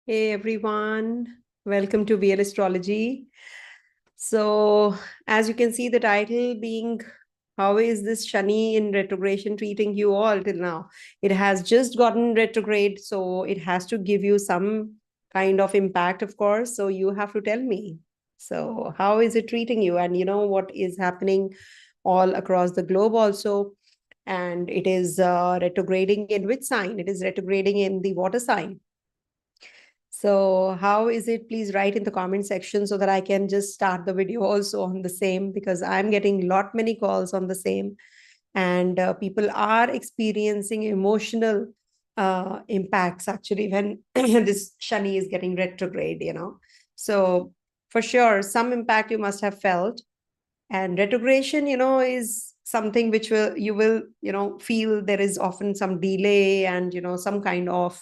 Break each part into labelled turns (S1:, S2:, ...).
S1: Hey everyone, welcome to BL Astrology. So, as you can see, the title being How is this Shani in retrogression treating you all till now? It has just gotten retrograde, so it has to give you some kind of impact, of course. So, you have to tell me. So, how is it treating you? And you know what is happening all across the globe also. And it is retrograding in which sign? It is retrograding in the water sign. So how is it? Please write in the comment section so that I can just start the video also on the same, because I'm getting lot many calls on the same, and people are experiencing emotional impacts actually when this Shani is getting retrograde. So for sure, some impact you must have felt. And retrogression, is something which you will feel there is often some delay and some kind of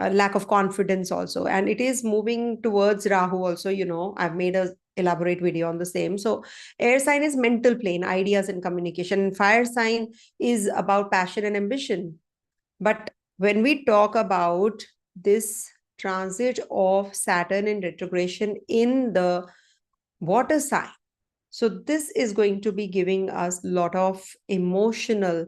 S1: a lack of confidence also. And it is moving towards Rahu also. I've made a elaborate video on the same. So air sign is mental plane, ideas and communication, and fire sign is about passion and ambition. But when we talk about this transit of Saturn in retrogression in the water sign, so this is going to be giving us a lot of emotional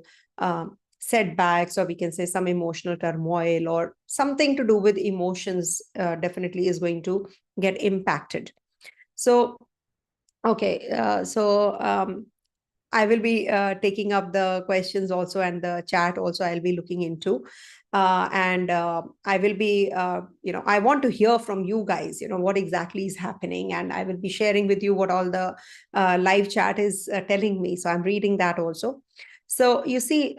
S1: setbacks, or we can say some emotional turmoil, or something to do with emotions definitely is going to get impacted. So, okay, I will be taking up the questions also, and the chat also I'll be looking into. And I will be, I want to hear from you guys, what exactly is happening. And I will be sharing with you what all the live chat is telling me. So I'm reading that also. So you see,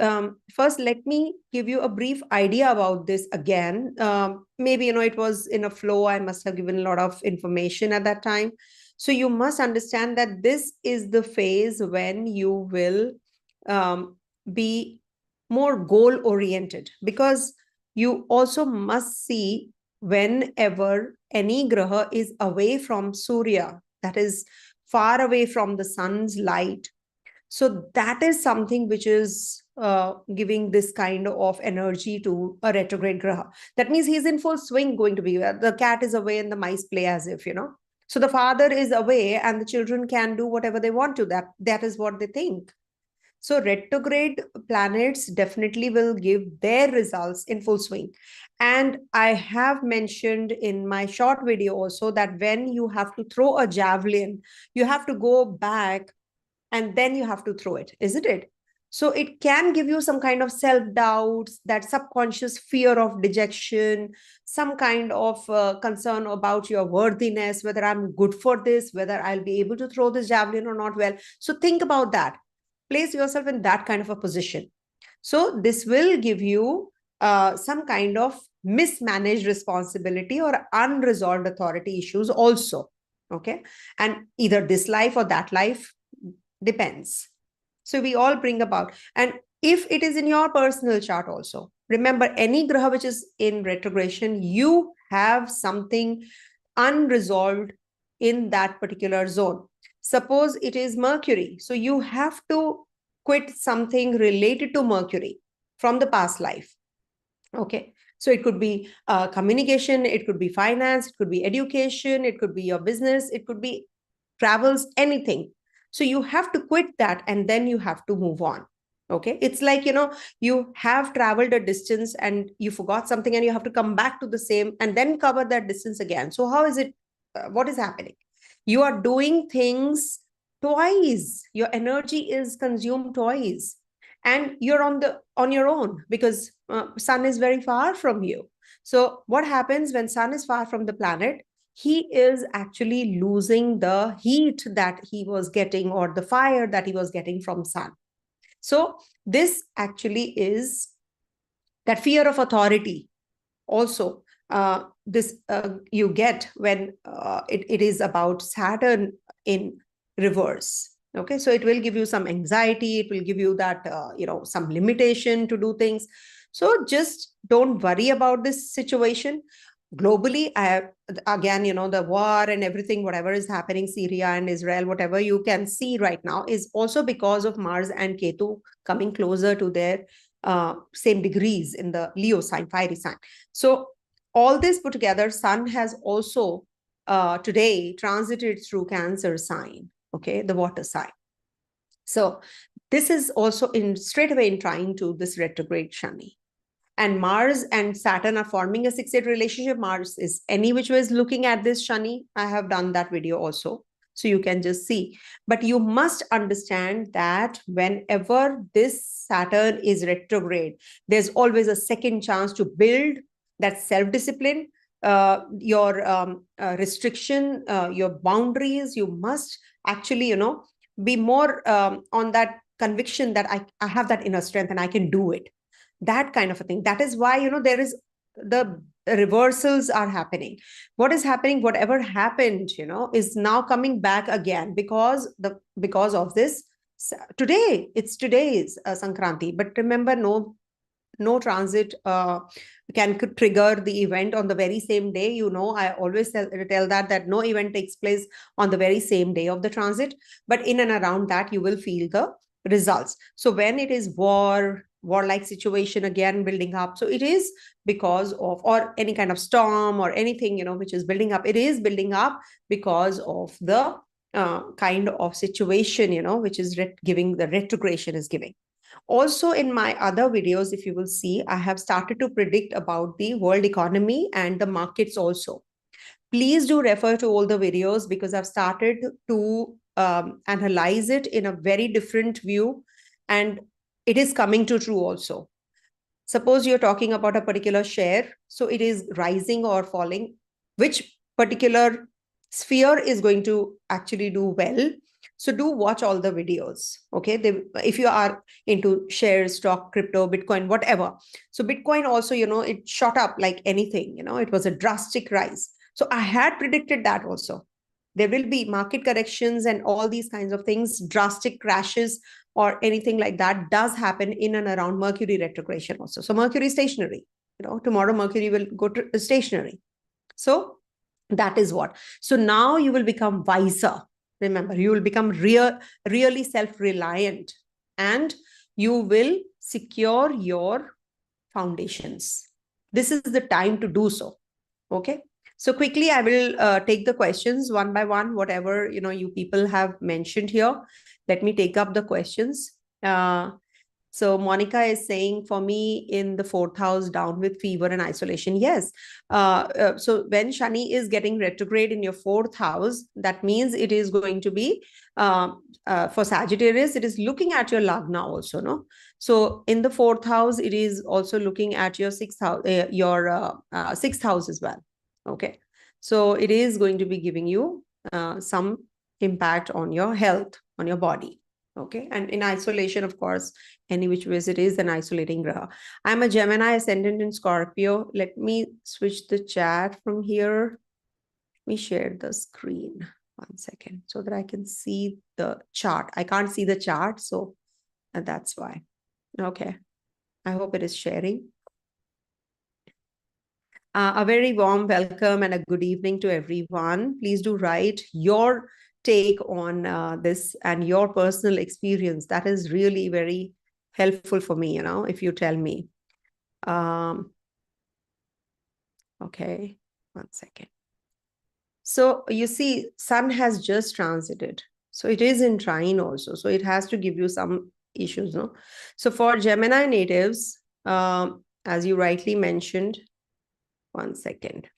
S1: first, let me give you a brief idea about this again. Maybe, it was in a flow. I must have given a lot of information at that time. So you must understand that this is the phase when you will be more goal oriented, because you also must see whenever any graha is away from Surya, that is far away from the sun's light. So that is something which is giving this kind of energy to a retrograde graha. That means he's in full swing, going to be. The cat is away and the mice play as if. So the father is away and the children can do whatever they want to. That is what they think. So retrograde planets definitely will give their results in full swing. And I have mentioned in my short video also that when you have to throw a javelin, you have to go back and then you have to throw it, isn't it? So it can give you some kind of self-doubts, that subconscious fear of dejection, some kind of concern about your worthiness, whether I'm good for this, whether I'll be able to throw this javelin or not. Well, so think about that. Place yourself in that kind of a position. So this will give you some kind of mismanaged responsibility or unresolved authority issues also. Okay. And either this life or that life, depends. So we all bring about. And if it is in your personal chart also, remember, any graha which is in retrogression, you have something unresolved in that particular zone. Suppose it is Mercury, so you have to quit something related to Mercury from the past life. Okay. So it could be communication, it could be finance, it could be education, it could be your business, it could be travels, anything. So you have to quit that and then you have to move on. Okay. It's like, you have traveled a distance and you forgot something and you have to come back to the same and then cover that distance again. So how is it? What is happening? You are doing things twice. Your energy is consumed twice, and you're on your own because sun is very far from you. So what happens when sun is far from the planet? He is actually losing the heat that he was getting, or the fire that he was getting from sun. So this actually is that fear of authority also. This you get when it is about Saturn in reverse. Okay, so it will give you some anxiety, it will give you that some limitation to do things. So just don't worry about this situation. Globally, I have, again, the war and everything, whatever is happening, Syria and Israel, whatever you can see right now, is also because of Mars and Ketu coming closer to their same degrees in the Leo sign, fiery sign. So all this put together, Sun has also today transited through Cancer sign, okay, the water sign. So this is also straight away in trying to this retrograde Shani. And Mars and Saturn are forming a 6-8 relationship. Mars is any which way is looking at this Shani. I have done that video also, so you can just see. But you must understand that whenever this Saturn is retrograde, there's always a second chance to build that self-discipline, your restriction, your boundaries. You must actually, be more on that conviction that I have that inner strength and I can do it. That kind of a thing. That is why, there is the reversals are happening. What is happening? Whatever happened, is now coming back again because of this. Today, it's today's Sankranti. But remember, no transit can trigger the event on the very same day. I always tell that no event takes place on the very same day of the transit, but in and around that you will feel the results. So when it is warlike situation again building up, so it is because of, or any kind of storm or anything which is building up, it is building up because of the kind of situation which is giving the retrogression is giving. Also, in my other videos, if you will see, I have started to predict about the world economy and the markets also. Please do refer to all the videos because I've started to analyze it in a very different view, and it is coming to true also. Suppose you're talking about a particular share, so it is rising or falling. Which particular sphere is going to actually do well? So do watch all the videos, okay? If you are into shares, stock, crypto, Bitcoin, whatever. So Bitcoin also, it shot up like anything, it was a drastic rise. So I had predicted that also. There will be market corrections and all these kinds of things, drastic crashes or anything like that does happen in and around Mercury retrogression also. So Mercury stationary, tomorrow Mercury will go to stationary. So that is what. So now you will become wiser. Remember, you will become really self-reliant, and you will secure your foundations. This is the time to do so. Okay. So quickly, I will take the questions one by one, whatever, you people have mentioned here. Let me take up the questions. So Monica is saying, for me in the 4th house, down with fever and isolation. Yes. So when Shani is getting retrograde in your 4th house, that means it is going to be, for Sagittarius, it is looking at your Lagna also, no? So in the 4th house, it is also looking at your 6th house, your 6th house as well. Okay. So it is going to be giving you some impact on your health, on your body. Okay. And in isolation, of course, any which ways it is an isolating graha. I'm a Gemini ascendant in Scorpio. Let me switch the chat from here. Let me share the screen. 1 second so that I can see the chart. I can't see the chart, so that's why. Okay. I hope it is sharing. A very warm welcome and a good evening to everyone. Please do write your take on this and your personal experience. That is really very helpful for me, if you tell me. Okay, 1 second. So you see, Sun has just transited. So it is in trine also. So it has to give you some issues, no? So for Gemini natives, as you rightly mentioned, 1 second.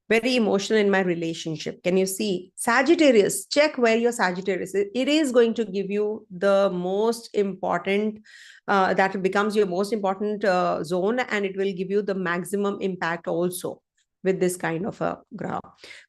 S1: Very emotional in my relationship. Can you see? Sagittarius, check where your Sagittarius is. It is going to give you the most important, that becomes your most important zone, and it will give you the maximum impact also with this kind of a graha.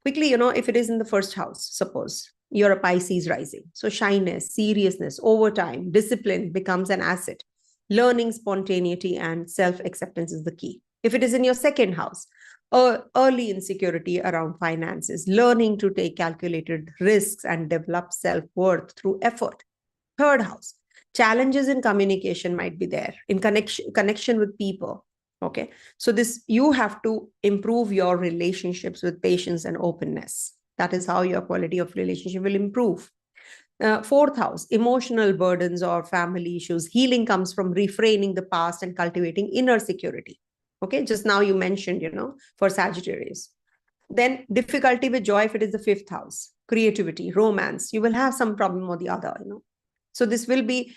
S1: Quickly, if it is in the 1st house, suppose you're a Pisces rising. So shyness, seriousness, overtime, discipline becomes an asset. Learning, spontaneity, and self-acceptance is the key. If it is in your 2nd house, early insecurity around finances, learning to take calculated risks and develop self-worth through effort. 3rd house, challenges in communication might be there, in connection with people. Okay, so this, you have to improve your relationships with patience and openness. That is how your quality of relationship will improve. 4th house, emotional burdens or family issues. Healing comes from refraining the past and cultivating inner security. Okay, just now you mentioned, for Sagittarius. Then difficulty with joy, if it is the 5th house, creativity, romance, you will have some problem or the other, So this will be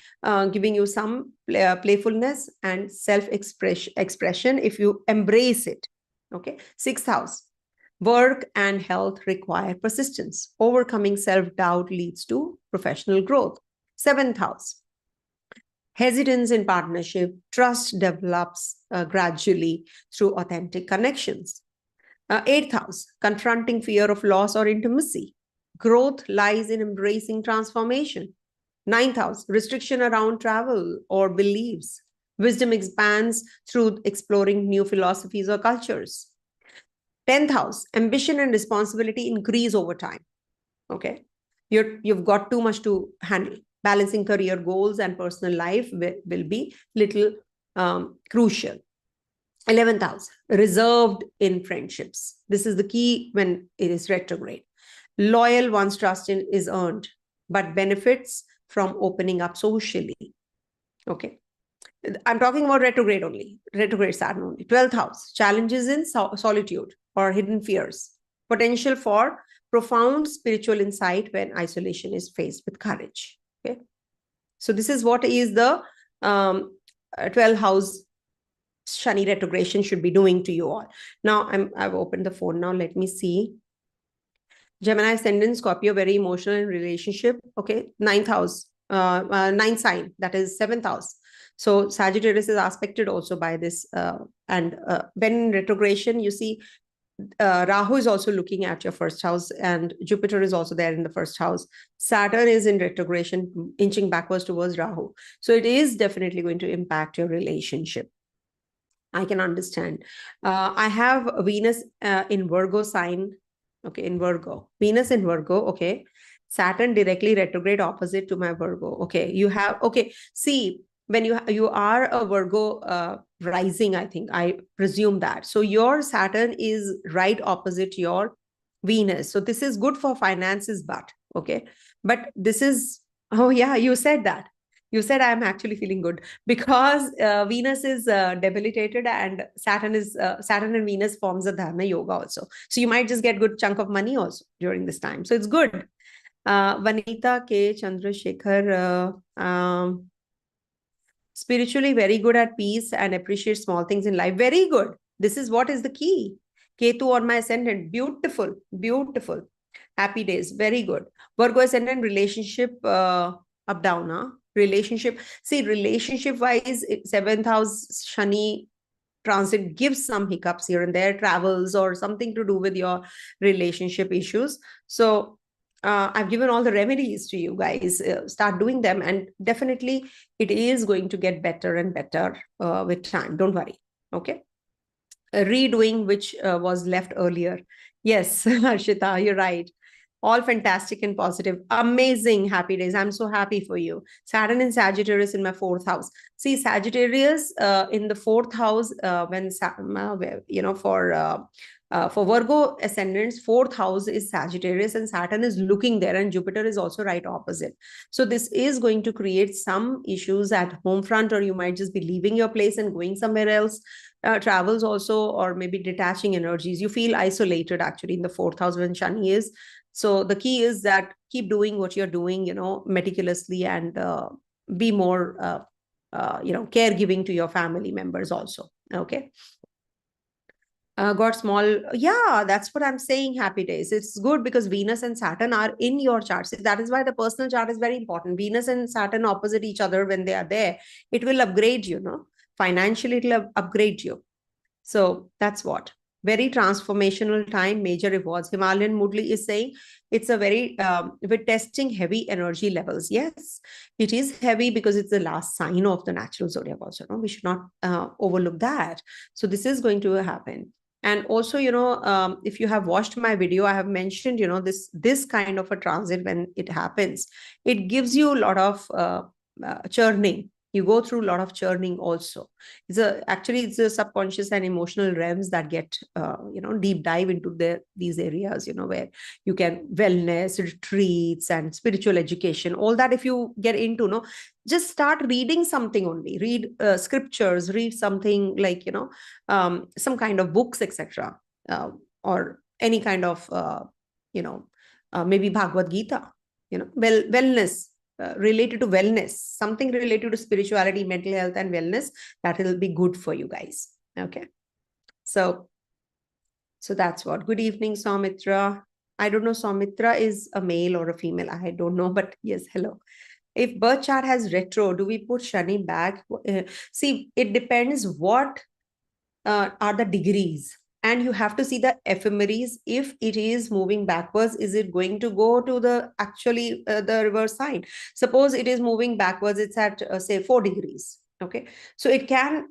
S1: giving you some playfulness and self-expression if you embrace it. Okay, 6th house, work and health require persistence. Overcoming self-doubt leads to professional growth. 7th house, hesitance in partnership, trust develops gradually through authentic connections. 8th house, confronting fear of loss or intimacy. Growth lies in embracing transformation. 9th house, restriction around travel or beliefs. Wisdom expands through exploring new philosophies or cultures. 10th house, ambition and responsibility increase over time. Okay, you've got too much to handle. Balancing career goals and personal life will be little crucial. 11th house, reserved in friendships. This is the key when it is retrograde. Loyal one's trust is earned, but benefits from opening up socially. Okay, I'm talking about retrograde only, retrograde Saturn only. 12th house, challenges in solitude or hidden fears. Potential for profound spiritual insight when isolation is faced with courage. Okay, so this is what is the 12th house Shani retrogression should be doing to you all. Now I've opened the phone. Now let me see. Gemini ascendant, Scorpio, very emotional in relationship. Okay, 9th house, 9th sign, that is 7th house. So Sagittarius is aspected also by this. And when in retrogression, you see Rahu is also looking at your 1st house, and Jupiter is also there in the 1st house. Saturn is in retrogression, inching backwards towards Rahu. So it is definitely going to impact your relationship. I can understand. I have Venus in Virgo sign. Okay, in Virgo. Venus in Virgo. Okay. Saturn directly retrograde opposite to my Virgo. Okay. You have, okay. See, when you are a Virgo rising, I think, I presume that. So your Saturn is right opposite your Venus. So this is good for finances, but okay. But this is, oh yeah, you said that. You said I'm actually feeling good because Venus is debilitated, and Saturn and Venus forms a Dharma yoga also. So you might just get good chunk of money also during this time. So it's good. Vanita K. Chandrasekhar, spiritually very good at peace and appreciate small things in life. Very good. This is what is the key. Ketu on my ascendant. Beautiful. Beautiful. Happy days. Very good. Virgo ascendant relationship up down. Huh? Relationship. See, relationship wise, 7th house Shani transit gives some hiccups here and there, travels or something to do with your relationship issues. So I've given all the remedies to you guys. Start doing them, and definitely it is going to get better and better with time. Don't worry. Okay. Redoing which was left earlier. Yes, Harshita, you're right. All fantastic and positive. Amazing. Happy days. I'm so happy for you. Saturn in Sagittarius in my 4th house. See, Sagittarius in the 4th house, when, for Virgo ascendants, 4th house is Sagittarius and Saturn is looking there, and Jupiter is also right opposite. So this is going to create some issues at home front, or you might just be leaving your place and going somewhere else. Travels also, or maybe detaching energies. You feel isolated actually in the 4th house when Shani is. So the key is that keep doing what you're doing, meticulously, and be more, caregiving to your family members also. Okay. Got small. Yeah, that's what I'm saying. Happy days. It's good because Venus and Saturn are in your charts. That is why the personal chart is very important. Venus and Saturn opposite each other when they are there. It will upgrade you, financially, it'll upgrade you. So that's what. Very transformational time, major rewards. Himalayan Moodley is saying it's a very, we're testing heavy energy levels. Yes, it is heavy because it's the last sign of the natural zodiac also. We should not overlook that. So this is going to happen. And also, if you have watched my video, I have mentioned, this kind of a transit when it happens, it gives you a lot of churning. You go through a lot of churning also. Actually it's the subconscious and emotional realms that get deep dive into these areas, where you can wellness retreats and spiritual education, all that. If you get into, just start reading something only, read scriptures, read something like some kind of books, etc., or any kind of maybe Bhagavad Gita, wellness, related to wellness, something related to spirituality, mental health and wellness, that will be good for you guys. Okay, so that's what. Good evening, Soumitra. I don't know, Soumitra is a male or a female, I don't know, but yes, hello. If birth chart has retro, do we put Shani back? See, it depends what are the degrees, and you have to see the ephemeris. If it is moving backwards, is it going to go to the actually the reverse sign? Suppose it is moving backwards, it's at say 4 degrees. Okay, so it can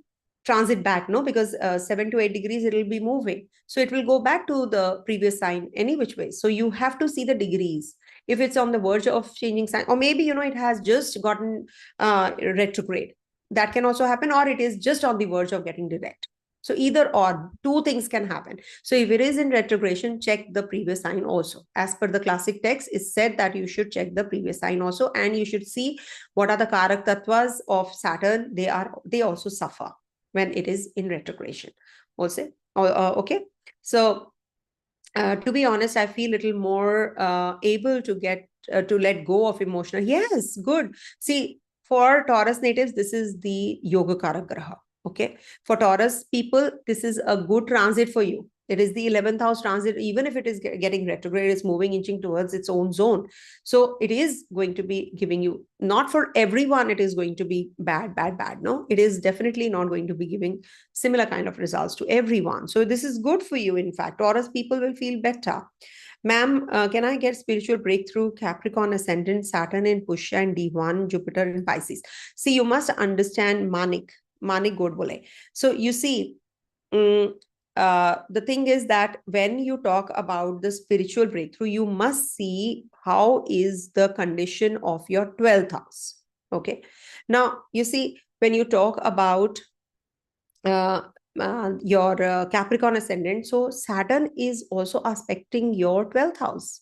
S1: transit back, no, because 7 to 8 degrees it will be moving, so it will go back to the previous sign any which way. So you have to see the degrees. If it's on the verge of changing sign, or maybe it has just gotten retrograde, that can also happen, or it is just on the verge of getting direct. So either or, two things can happen. So if it is in retrogression, check the previous sign also. As per the classic text, it's said that you should check the previous sign also, and you should see what are the karak tattvas of Saturn. They also suffer when it is in retrogression. Also, okay. So to be honest, I feel a little more able to get to let go of emotional. Yes, good. See, for Taurus natives, this is the Yoga Karak Graha. Okay, for Taurus people, this is a good transit for you. It is the 11th house transit. Even if it is getting retrograde, it's moving, inching towards its own zone. So it is going to be giving you, not for everyone, it is going to be bad. No, it is definitely not going to be giving similar kind of results to everyone. So this is good for you. In fact, Taurus people will feel better. Ma'am, can I get spiritual breakthrough? Capricorn ascendant, Saturn in Pushya and D1, Jupiter in Pisces. See, you must understand Manik God bole. So you see, the thing is that when you talk about the spiritual breakthrough, you must see how is the condition of your 12th house. Okay. Now, you see, when you talk about your Capricorn ascendant, so Saturn is also aspecting your 12th house.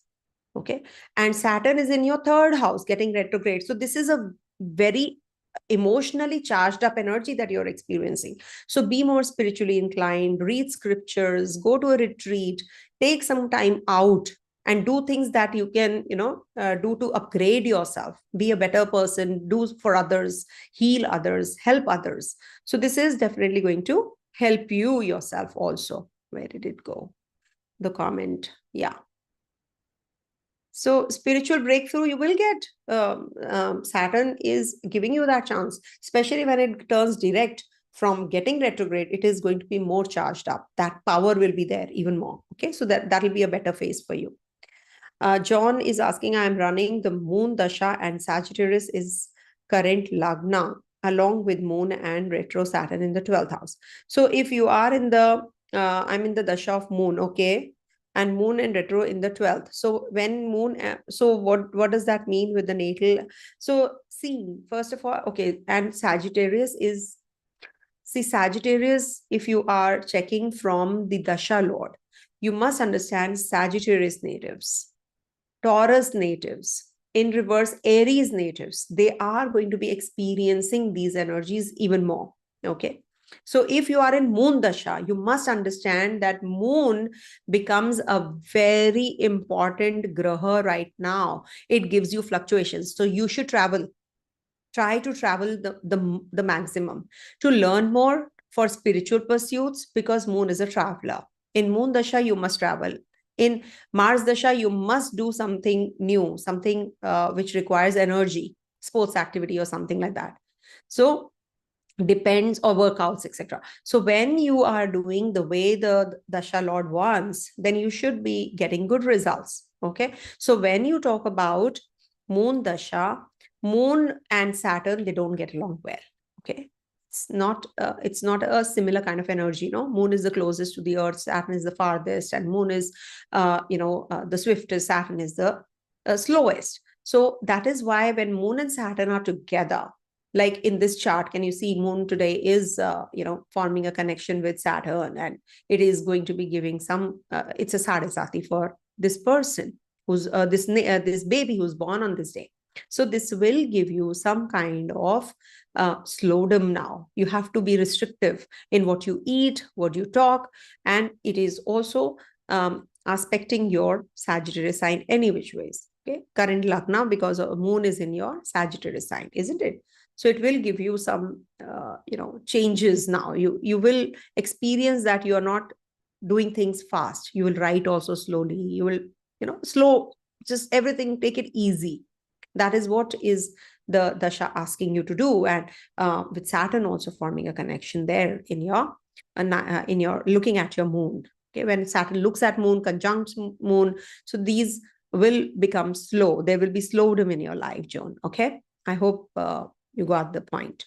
S1: Okay. And Saturn is in your 3rd house getting retrograde. So this is a very emotionally charged up energy that you're experiencing. So be more spiritually inclined, read scriptures, go to a retreat, take some time out and do things that you can, do to upgrade yourself, be a better person, do for others, heal others, help others. So this is definitely going to help you yourself also. Where did it go? The comment. Yeah. So spiritual breakthrough, you will get. Saturn is giving you that chance, especially when it turns direct from getting retrograde. It is going to be more charged up. That power will be there even more. Okay, so that will be a better phase for you. John is asking, I'm running the moon dasha and Sagittarius is current lagna along with moon and retro Saturn in the 12th house. So if you are in the, I'm in the dasha of moon, okay, and moon and retro in the 12th. So when moon, so what does that mean with the natal? So see, first of all, okay, and Sagittarius is, see, Sagittarius, if you are checking from the dasha lord, you must understand Sagittarius natives, Taurus natives, in reverse Aries natives, they are going to be experiencing these energies even more. Okay. So if you are in moon dasha, you must understand that moon becomes a very important graha right now. It gives you fluctuations. So you should travel. Try to travel the maximum to learn more for spiritual pursuits, because moon is a traveler. In moon dasha, you must travel. In Mars dasha, you must do something new, something which requires energy, sports activity or something like that. So depends, or workouts, etc. So when you are doing the way the dasha lord wants, then you should be getting good results. Okay. So when you talk about moon dasha, moon and Saturn, they don't get along well. Okay. It's not a similar kind of energy. Moon is the closest to the earth, Saturn is the farthest, and moon is the swiftest, Saturn is the slowest. So that is why when moon and Saturn are together, Like in this chart, can you see moon today is, forming a connection with Saturn, and it is going to be giving some, it's a sadisati for this person who's this baby who's born on this day. So this will give you some kind of slowdom now. You have to be restrictive in what you eat, what you talk, and it is also aspecting your Sagittarius sign any which ways. Okay, current Lagna, because moon is in your Sagittarius sign, isn't it? So it will give you some, changes now. You will experience that you are not doing things fast. You will write also slowly. You will, slow, just everything, take it easy. That is what is the dasha asking you to do. And with Saturn also forming a connection there in your looking at your moon. Okay, when Saturn looks at moon, conjuncts moon, so these will become slow. There will be slowdom in your life, Joan. Okay, I hope you got the point.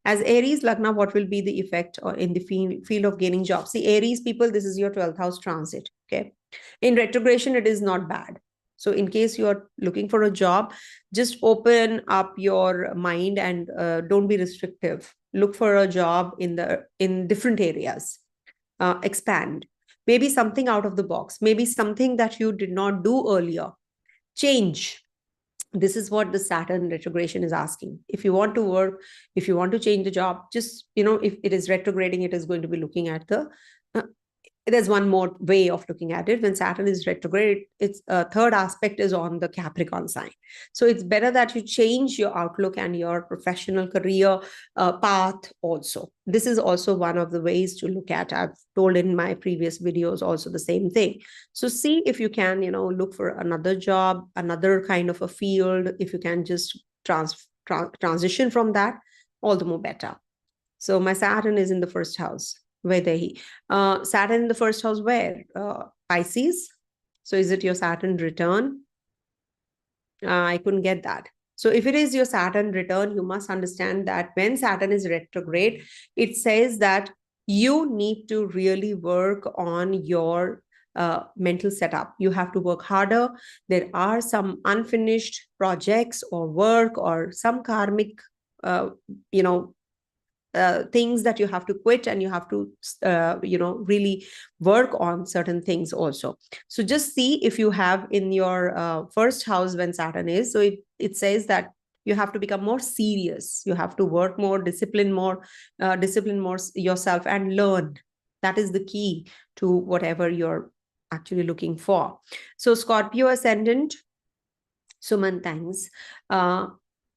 S1: As Aries Lagna, what will be the effect or in the field of gaining jobs? See, Aries people, this is your 12th house transit. Okay, in retrogression, it is not bad. So in case you are looking for a job, just open up your mind and don't be restrictive. Look for a job in different areas. Expand. Maybe something out of the box. Maybe something that you did not do earlier. Change. This is what the Saturn retrogression is asking. If you want to work, if you want to change the job, just, if it is retrograding, it is going to be looking at the there's one more way of looking at it. When Saturn is retrograde, its third aspect is on the Capricorn sign. So it's better that you change your outlook and your professional career path also. This is also one of the ways to look at. I've told in my previous videos also the same thing. So see if you can, look for another job, another kind of a field. If you can just transition from that, all the more better. So my Saturn is in the first house. Vaidehi. Saturn in the first house where? Pisces. So is it your Saturn return? I couldn't get that. So if it is your Saturn return, you must understand that when Saturn is retrograde, it says that you need to really work on your mental setup. You have to work harder. There are some unfinished projects or work or some karmic, things that you have to quit, and you have to really work on certain things also. So just see if you have in your first house when Saturn is, so it says that you have to become more serious, you have to work more, discipline more yourself and learn. That is the key to whatever you're actually looking for. So Scorpio ascendant, Suman, thanks.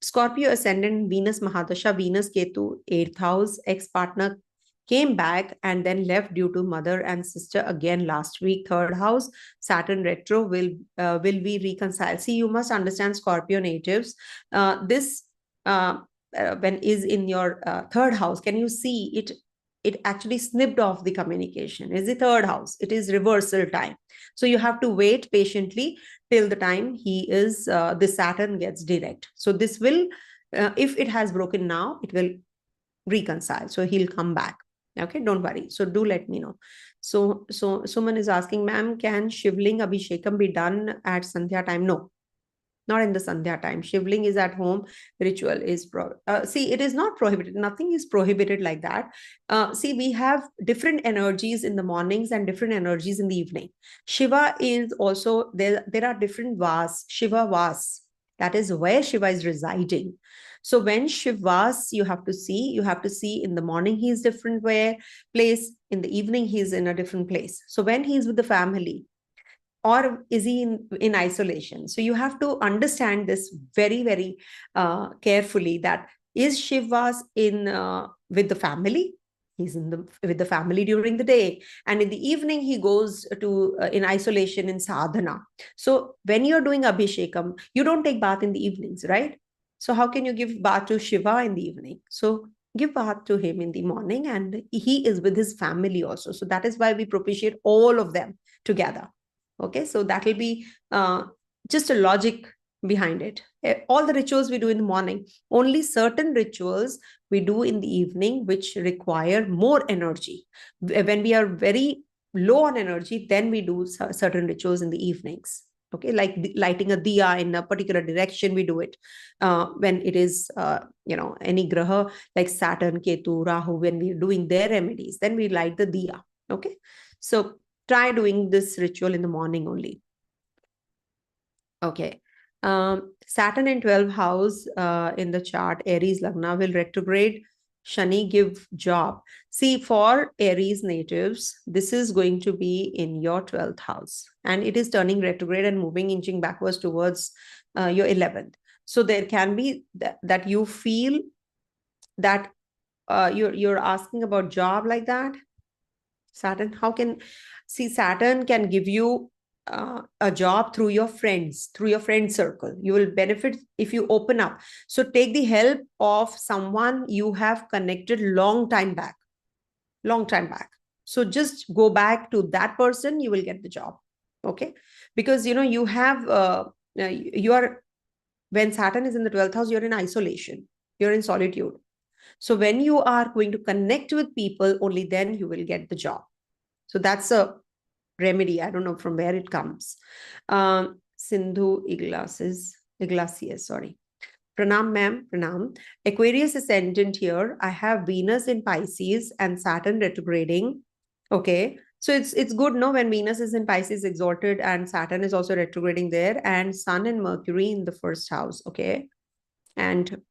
S1: Scorpio ascendant, Venus Mahadasha, Venus Ketu, 8th house, ex-partner came back and then left due to mother and sister again last week. 3rd house, Saturn retro, will we reconcile? See, you must understand, Scorpio natives, this when is in your 3rd house, can you see it? It actually snipped off the communication. Is the 3rd house. It is reversal time. So you have to wait patiently till the time he is, the Saturn gets direct. So this will, if it has broken now, it will reconcile. So he'll come back. Okay, don't worry. So do let me know. So Suman is asking, ma'am, can Shivling Abhishekam be done at Sandhya time? No, not in the Sandhya time. Shivling is at home. Ritual is, see, it is not prohibited. Nothing is prohibited like that. See, we have different energies in the mornings and different energies in the evening. Shiva is also, there are different Vas, Shiva Vas. That is where Shiva is residing. So when Shivas, you have to see in the morning, he is different place, in the evening, he is in a different place. So when he is with the family, or is he in isolation? So you have to understand this very, very carefully, that is Shivas in with the family? He's with the family during the day, and in the evening he goes to in isolation in sadhana. So when you're doing Abhishekam, you don't take bath in the evenings, right? So how can you give bath to Shiva in the evening? So give bath to him in the morning, and he is with his family also. So that is why we propitiate all of them together. Okay, so that will be just a logic behind it. All the rituals we do in the morning, only certain rituals we do in the evening which require more energy. When we are very low on energy, then we do certain rituals in the evenings. Okay, like lighting a diya in a particular direction, we do it. When it is, any graha like Saturn, Ketu, Rahu, when we're doing their remedies, then we light the diya. Okay, so try doing this ritual in the morning only. Okay. Saturn in 12th house in the chart, Aries Lagna, will retrograde Shani give job. See, for Aries natives, this is going to be in your 12th house, and it is turning retrograde and moving, inching backwards towards your 11th. So there can be that you feel that you're asking about job like that. Saturn, how can, see, Saturn can give you a job through your friends, through your friend circle. You will benefit if you open up. So take the help of someone you have connected long time back. So just go back to that person, you will get the job. Okay, because you have you are, when Saturn is in the 12th house, you're in isolation, you're in solitude. So when you are going to connect with people, only then you will get the job. So that's a remedy. I don't know from where it comes. Sindhu Iglesias, sorry. Pranam, ma'am, pranam. Aquarius ascendant here. I have Venus in Pisces and Saturn retrograding. Okay. So it's good, no, when Venus is in Pisces exalted and Saturn is also retrograding there, and Sun and Mercury in the first house. Okay. And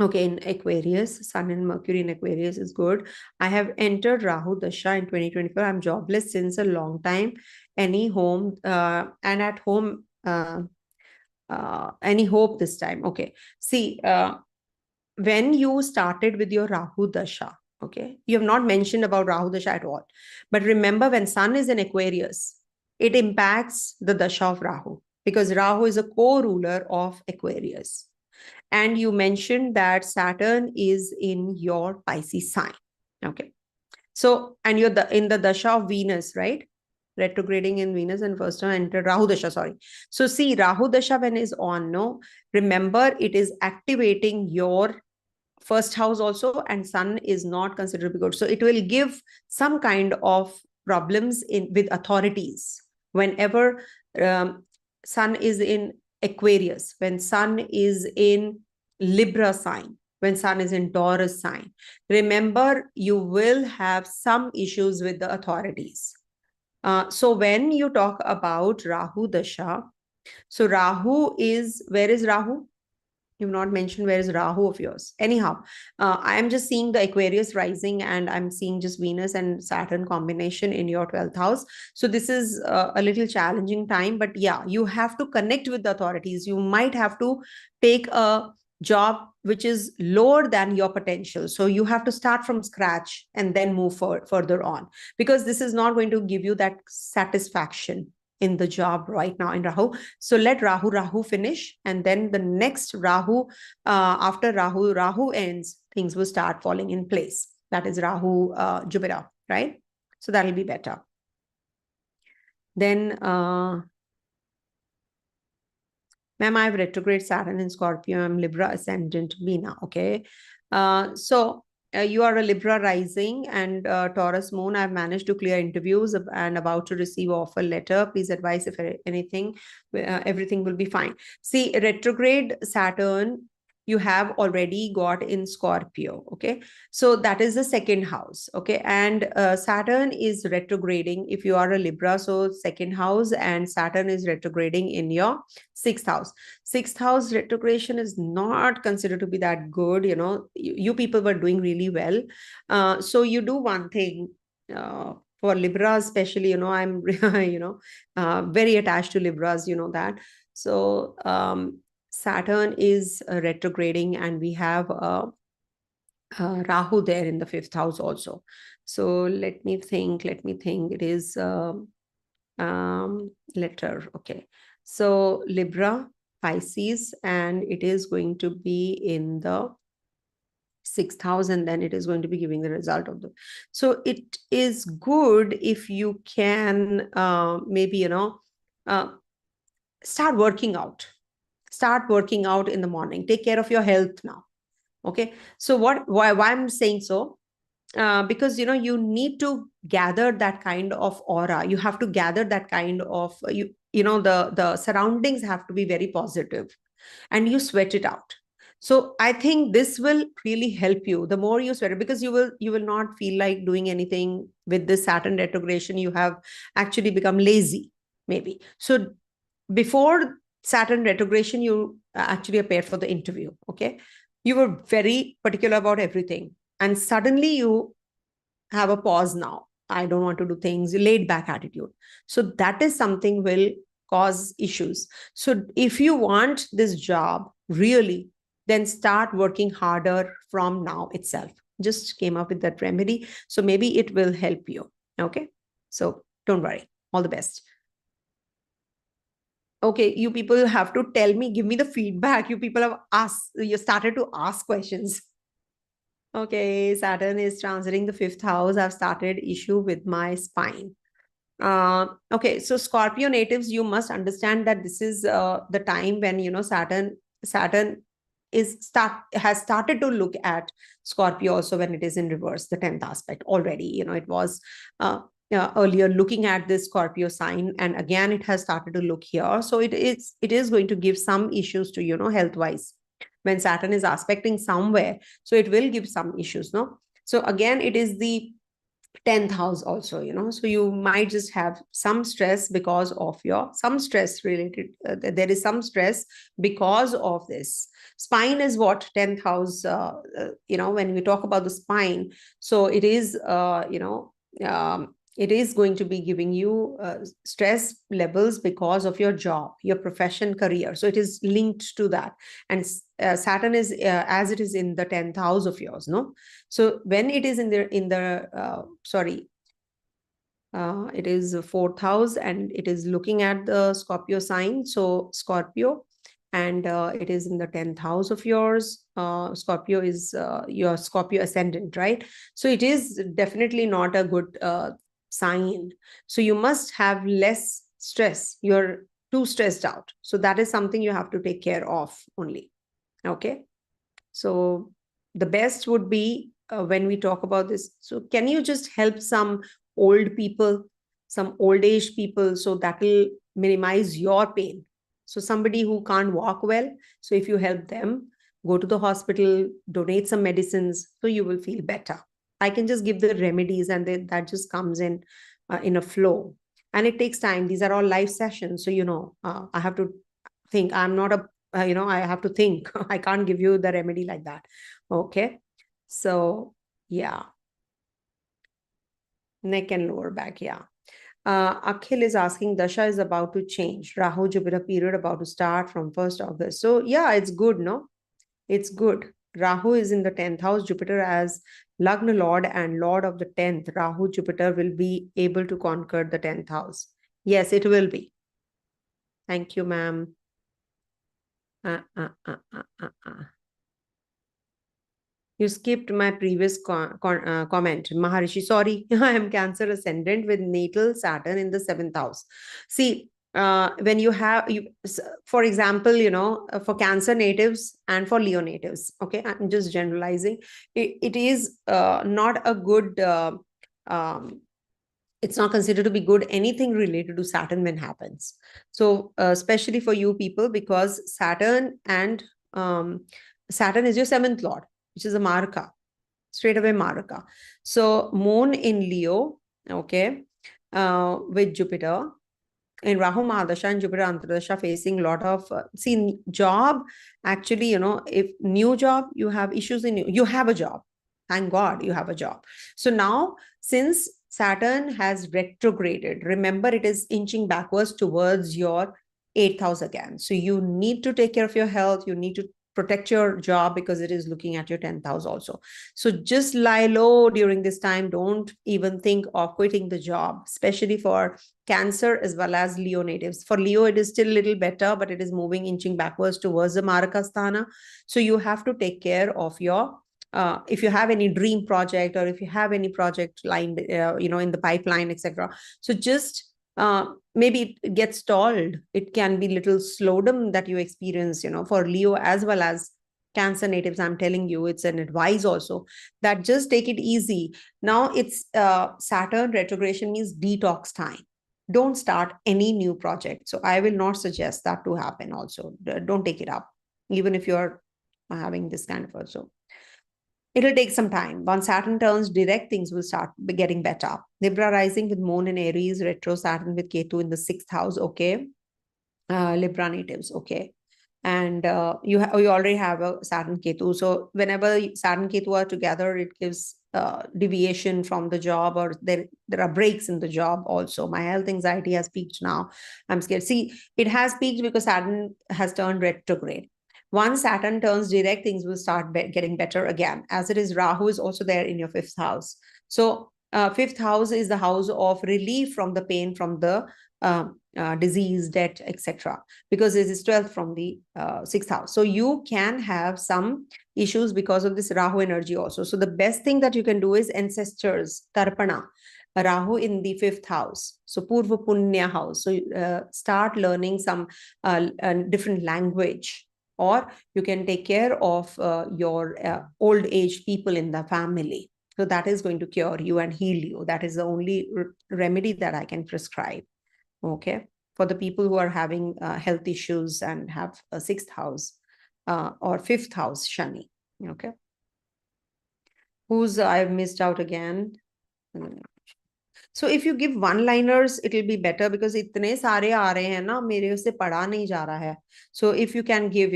S1: okay, in Aquarius, Sun and Mercury in Aquarius is good. I have entered Rahu Dasha in 2024. I'm jobless since a long time. Any home and at home, any hope this time? Okay. See, when you started with your Rahu Dasha, okay, you have not mentioned about Rahu Dasha at all. But remember, when Sun is in Aquarius, it impacts the Dasha of Rahu, because Rahu is a co-ruler of Aquarius. And you mentioned that Saturn is in your Pisces sign. Okay. So, and you're in the Dasha of Venus, right? Retrograding in Venus, and first time entered Rahu Dasha, sorry. So see, Rahu Dasha when is on, no, remember it is activating your first house also, and Sun is not considerably good. So it will give some kind of problems with authorities. Whenever Sun is in Aquarius, when Sun is in Libra sign, when Sun is in Taurus sign, remember you will have some issues with the authorities. So when you talk about Rahu Dasha, so Rahu is, where is Rahu? You've not mentioned where is Rahu of yours. Anyhow, I am just seeing the Aquarius rising, and I'm seeing just Venus and Saturn combination in your 12th house. So this is a little challenging time, but yeah, you have to connect with the authorities. You might have to take a job which is lower than your potential. So you have to start from scratch and then move further on, because this is not going to give you that satisfaction in the job right now in Rahu. So let Rahu finish, and then the next Rahu, after Rahu ends, things will start falling in place. That is Rahu, Jupiter, right? So that will be better. Then, ma'am, I have retrograde Saturn in Scorpio. I'm Libra ascendant, Meena. Okay. So you are a Libra rising and Taurus moon. I've managed to clear interviews and about to receive offer letter. Please advise if anything, everything will be fine. See, retrograde Saturn, you have already got in Scorpio. Okay. So that is the second house. Okay. And Saturn is retrograding if you are a Libra. So second house, and Saturn is retrograding in your sixth house. Sixth house retrogression is not considered to be that good. You people were doing really well. So you do one thing, for Libras especially, I'm very attached to Libras, that. So Saturn is retrograding, and we have Rahu there in the fifth house also. So let me think. It is letter. Okay. So Libra, Pisces, and it is going to be in the sixth house, and then it is going to be giving the result of the. So it is good if you can maybe start working out. Start working out in the morning. Take care of your health now. Okay. So why I'm saying so? Because you need to gather that kind of aura. You have to gather that kind of the surroundings have to be very positive, and you sweat it out. So I think this will really help you. The more you sweat it, because you will not feel like doing anything with this Saturn retrogression. You have actually become lazy, maybe. So before Saturn retrogression, you actually appeared for the interview. Okay. You were very particular about everything. And suddenly you have a pause now. I don't want to do things, laid back attitude. So that is something will cause issues. So if you want this job really, then start working harder from now itself. Just came up with that remedy. So maybe it will help you. Okay. So don't worry. All the best. Okay, you people have to tell me, give me the feedback. You people have asked, you started to ask questions. Okay, Saturn is transiting the fifth house. I've started issue with my spine. Okay, so Scorpio natives, you must understand that this is the time when Saturn has started to look at Scorpio also when it is in reverse, the 10th aspect already. It was earlier looking at this Scorpio sign, and again it has started to look here. So it is going to give some issues to health wise when Saturn is aspecting somewhere. So it will give some issues, no? So again, it is the 10th house also, so you might just have some stress because of some stress related, there is some stress because of this. Spine is what 10th house, when we talk about the spine, so it is, it is going to be giving you stress levels because of your job, your profession, career. So it is linked to that. And Saturn is as it is in the 10th house of yours, no? So when it is it is fourth house, and it is looking at the Scorpio sign. So Scorpio, and it is in the 10th house of yours. Scorpio is your Scorpio ascendant, right? So it is definitely not a good sign. So you must have less stress. You're too stressed out. So that is something you have to take care of only. Okay. So the best would be when we talk about this. So can you just help some old people, some old age people, so that will minimize your pain? So somebody who can't walk well, so if you help them, go to the hospital, donate some medicines, so you will feel better. I can just give the remedies, and that just comes in a flow. And it takes time. These are all live sessions. So, I have to think. I'm not a I have to think. I can't give you the remedy like that. Okay. So yeah. Neck and lower back. Yeah. Akhil is asking, Dasha is about to change. Rahu Jupiter period about to start from 1st August. So yeah, it's good, no? It's good. Rahu is in the 10th house. Jupiter as Lagna Lord and Lord of the 10th. Rahu Jupiter will be able to conquer the 10th house. Yes, it will be. Thank you, ma'am. You skipped my previous comment, Maharishi. Sorry, I am Cancer ascendant with natal Saturn in the 7th house. See, when you have, for example, for Cancer natives and for Leo natives, okay, I'm just generalizing. It is not a good, it's not considered to be good, anything related to Saturn when happens. So, especially for you people, because Saturn is your 7th lord, which is a Maraka, straight away Maraka. So moon in Leo, okay, with Jupiter in Rahu Mahadasha and Jupiter Antardasha facing a lot of, see, job, actually, if new job, you have issues you have a job. Thank God you have a job. So now, since Saturn has retrograded, remember it is inching backwards towards your 8th house again. So you need to take care of your health. You need to protect your job because it is looking at your 10th house also. So just lie low during this time. Don't even think of quitting the job, especially for Cancer as well as Leo natives. For Leo, it is still a little better, but it is moving, inching backwards towards the Maraka Sthana. So you have to take care of your, if you have any dream project, or if you have any project lined, in the pipeline, etc. So just maybe it gets stalled. It can be little slowdown that you experience, for Leo as well as Cancer natives. I'm telling you, it's an advice also that just take it easy. Now it's Saturn retrogression means detox time. don't start any new project. So I will not suggest that to happen also. Don't take it up, even if you're having this kind of also. It'll take some time. Once Saturn turns direct, things will start getting better. Libra rising with Moon in Aries, retro Saturn with Ketu in the 6th house. Okay. Libra natives. Okay. And you already have a Saturn Ketu. So whenever Saturn Ketu are together, it gives deviation from the job, or there are breaks in the job also. My health anxiety has peaked now. I'm scared. See, it has peaked because Saturn has turned retrograde. Once Saturn turns direct, things will start getting better again. As it is, Rahu is also there in your 5th house. So 5th house is the house of relief from the pain, from the disease, debt, etc. Because it is 12th from the 6th house. So you can have some issues because of this Rahu energy also. So the best thing that you can do is ancestors, Tarpana, Rahu in the 5th house. So Purva Punya house. So start learning some different language, or you can take care of your old age people in the family. So that is going to cure you and heal you. That is the only remedy that I can prescribe. Okay. For the people who are having health issues and have a 6th house or 5th house Shani. Okay. Who's I've missed out again. So if you give one-liners, it will be better, because इतने सारे आ रहे हैं ना, मेरे उससे पढ़ा नहीं जा रहा है. So if you can give,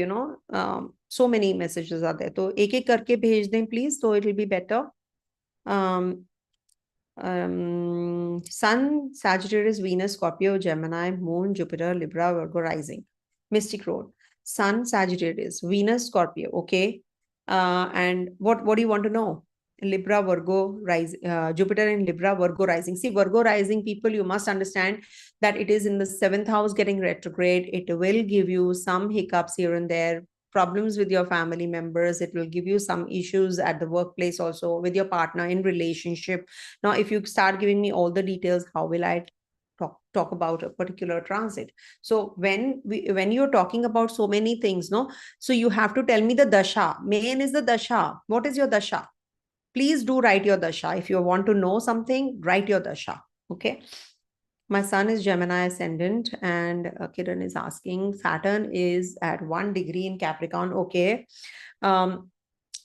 S1: so many messages are there. तो एक एक करके भेज दें please, so it will be better. Sun, Sagittarius, Venus, Scorpio, Gemini, Moon, Jupiter, Libra, Virgo rising. Mystic Road. Sun, Sagittarius, Venus, Scorpio. Okay. And what do you want to know? Libra, Virgo rising, Jupiter in Libra, Virgo rising. See, Virgo rising people, you must understand that it is in the 7th house getting retrograde. It will give you some hiccups here and there, problems with your family members. It will give you some issues at the workplace, also with your partner, in relationship. Now, if you start giving me all the details, how will I talk about a particular transit? So when you're talking about so many things, no, so you have to tell me the dasha. Main is the dasha. What is your dasha? Please do write your dasha. If you want to know something, write your dasha. Okay. My son is Gemini ascendant, and Kiran is asking, Saturn is at 1 degree in Capricorn. Okay.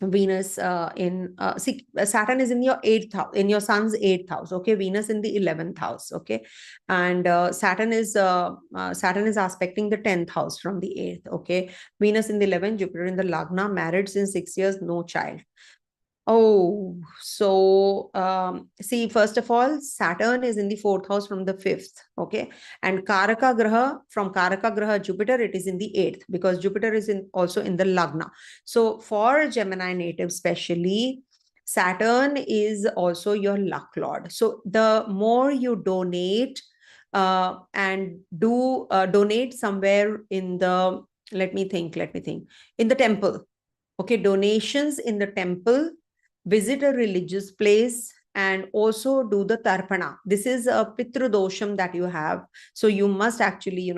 S1: Venus Saturn is in your 8th house, in your son's 8th house. Okay. Venus in the 11th house. Okay. And Saturn is aspecting the 10th house from the 8th. Okay. Venus in the 11th, Jupiter in the Lagna, married since 6 years, no child. Oh, so see, first of all, Saturn is in the 4th house from the 5th. Okay. And Karaka Graha, from Karaka Graha, Jupiter, it is in the 8th, because Jupiter is also in the Lagna. So for Gemini native, especially, Saturn is also your luck lord. So the more you donate and do donate somewhere in the, let me think, in the temple. Okay. Donations in the temple, visit a religious place, and also do the tarpana. This is a pitrudosham that you have. So you must actually,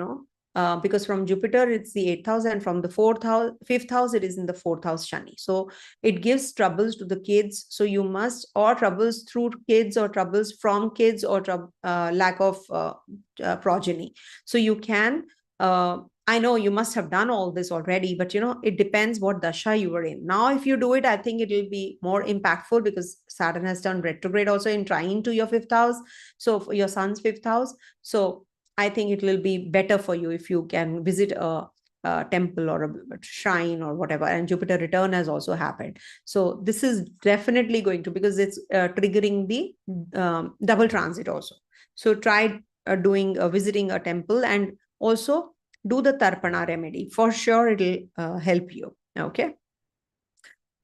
S1: because from Jupiter, it's the 8th house, and from the 5th house, it is in the 4th house Shani. So it gives troubles to the kids. So you must, or troubles through kids, or troubles from kids, or lack of progeny. So you can, I know you must have done all this already, but it depends what dasha you were in. Now, if you do it, I think it will be more impactful, because Saturn has turned retrograde also in trine to your 5th house. So for your son's 5th house. So I think it will be better for you if you can visit a temple or a shrine or whatever. And Jupiter return has also happened. So this is definitely going to, because it's triggering the double transit also. So try visiting a temple, and also do the Tarpana remedy. For sure, it'll help you. Okay.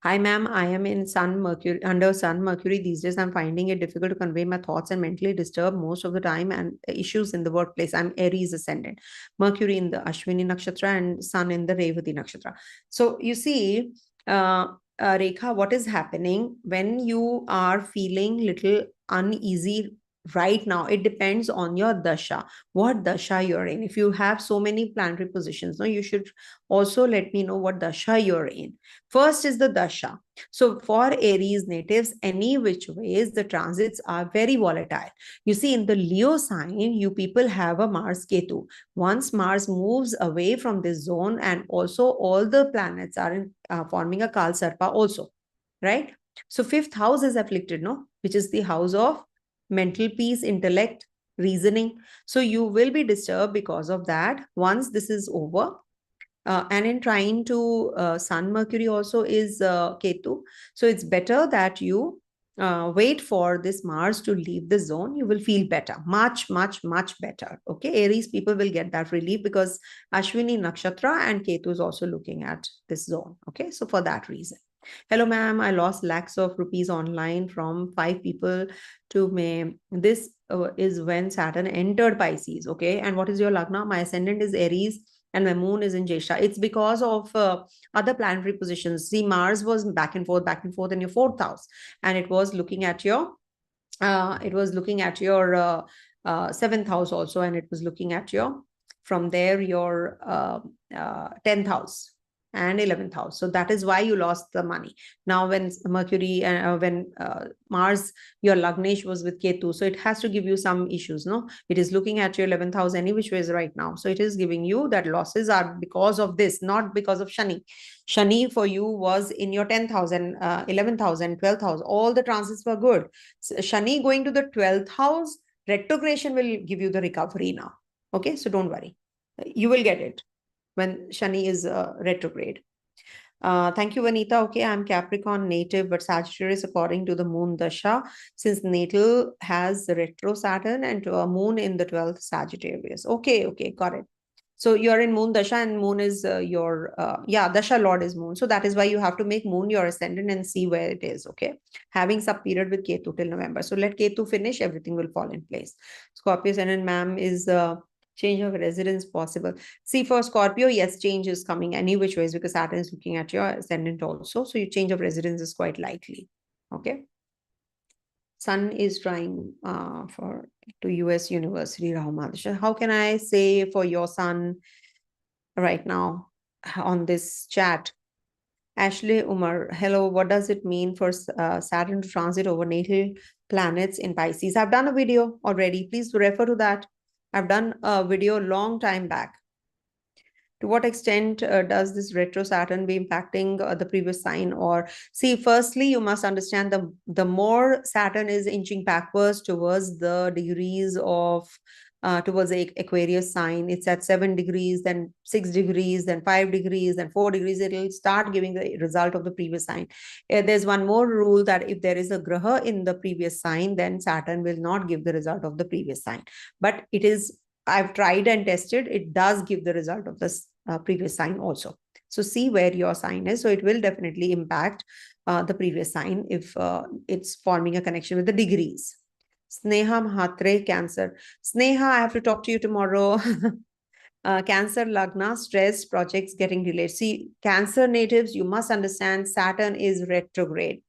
S1: Hi, ma'am. I am in under Sun Mercury these days. I'm finding it difficult to convey my thoughts and mentally disturbed most of the time, and issues in the workplace. I'm Aries ascendant, Mercury in the Ashwini Nakshatra and Sun in the Revati Nakshatra. So you see, Rekha, what is happening when you are feeling little uneasy right now. It depends on your dasha, what dasha you're in. If you have so many planetary positions, no, you should also let me know what dasha you're in. First is the dasha. So for Aries natives, any which ways, the transits are very volatile. You see, in the Leo sign, you people have a Mars Ketu. Once Mars moves away from this zone, and also all the planets are in, forming a Kal Sarpa also, right? So fifth house is afflicted, no, which is the house of mental peace, intellect, reasoning. So you will be disturbed because of that once this is over. And in trying to Sun Mercury also is Ketu. So it's better that you wait for this Mars to leave the zone. You will feel better, much, much, much better. Okay, Aries people will get that relief because Ashwini Nakshatra and Ketu is also looking at this zone. Okay, so for that reason. Hello, ma'am. I lost lakhs of rupees online from 5 people to May. This is when Saturn entered Pisces. Okay, and what is your Lagna? My ascendant is Aries and my moon is in Jesha. It's because of other planetary positions. See, Mars was back and forth in your fourth house, and it was looking at your seventh house also, and it was looking at your from there your 10th house and 11th house. So that is why you lost the money. Now when Mercury and when Mars, your Lagnesh was with Ketu, so it has to give you some issues, no? It is looking at your 11th house any which ways right now. So it is giving you that losses are because of this, not because of Shani. Shani for you was in your 10th house and 11th house and 12th house. All the transits were good. So Shani going to the 12th house, retrogration will give you the recovery now. Okay, so don't worry. You will get it when Shani is retrograde. Thank you, Vanita. Okay, I'm Capricorn native, but Sagittarius according to the moon dasha, since natal has retro Saturn and moon in the 12th Sagittarius. Okay, got it. So you're in moon dasha, and moon is your dasha lord is moon. So that is why you have to make moon your ascendant and see where it is. Okay, having sub period with Ketu till November. So let Ketu finish, everything will fall in place. Scorpio ascendant, ma'am, is change of residence possible? See, for Scorpio, yes, change is coming any which ways because Saturn is looking at your ascendant also. So your change of residence is quite likely. Okay. Sun is trying for to US University, Rahul. How can I say for your son right now on this chat? Ashley Umar, hello. What does it mean for Saturn to transit over natal planets in Pisces? I've done a video already. Please refer to that. I've done a video a long time back. To what extent does this retro Saturn be impacting the previous sign? Or see, firstly, you must understand the more Saturn is inching backwards towards the degrees of towards the Aquarius sign, it's at 7 degrees, then 6 degrees, then 5 degrees, then 4 degrees. It'll start giving the result of the previous sign. There's one more rule that if there is a graha in the previous sign, then Saturn will not give the result of the previous sign. But it is, I've tried and tested, it does give the result of this previous sign also. So see where your sign is. So it will definitely impact the previous sign if it's forming a connection with the degrees. Sneha Mahatre, Cancer. Sneha, I have to talk to you tomorrow. Cancer, Lagna, stress, projects getting delayed. See, Cancer natives, you must understand Saturn is retrograde.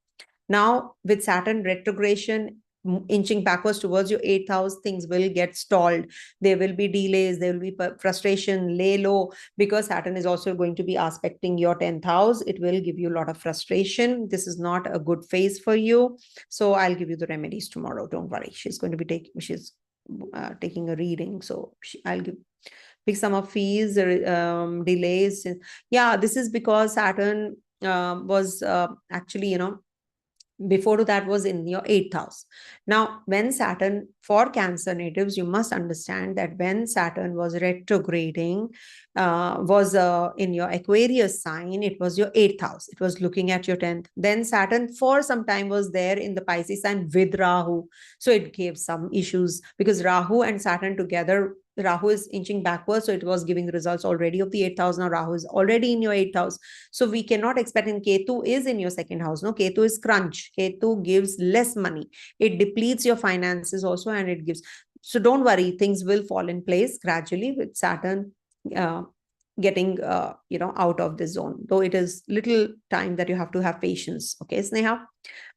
S1: Now, with Saturn retrogression inching backwards towards your 8th house, things will get stalled. There will be delays, there will be frustration, lay low, because Saturn is also going to be aspecting your 10th house. It will give you a lot of frustration. This is not a good phase for you. So I'll give you the remedies tomorrow. Don't worry. She's going to be taking a reading. So I'll give big sum of fees, delays. Yeah, this is because Saturn was actually, before that was in your 8th house. Now, when Saturn, for Cancer natives, you must understand that when Saturn was retrograding, was in your Aquarius sign, it was your 8th house. It was looking at your 10th. Then Saturn for some time was there in the Pisces sign with Rahu. So it gave some issues because Rahu and Saturn together, Rahu is inching backwards. So it was giving the results already of the 8th house. Now Rahu is already in your 8th house. So we cannot expect, and Ketu is in your 2nd house. No, Ketu is crunch. Ketu gives less money. It depletes your finances also, and it gives. So don't worry, things will fall in place gradually with Saturn getting out of the zone, though it is little time that you have to have patience. Okay, Sneha.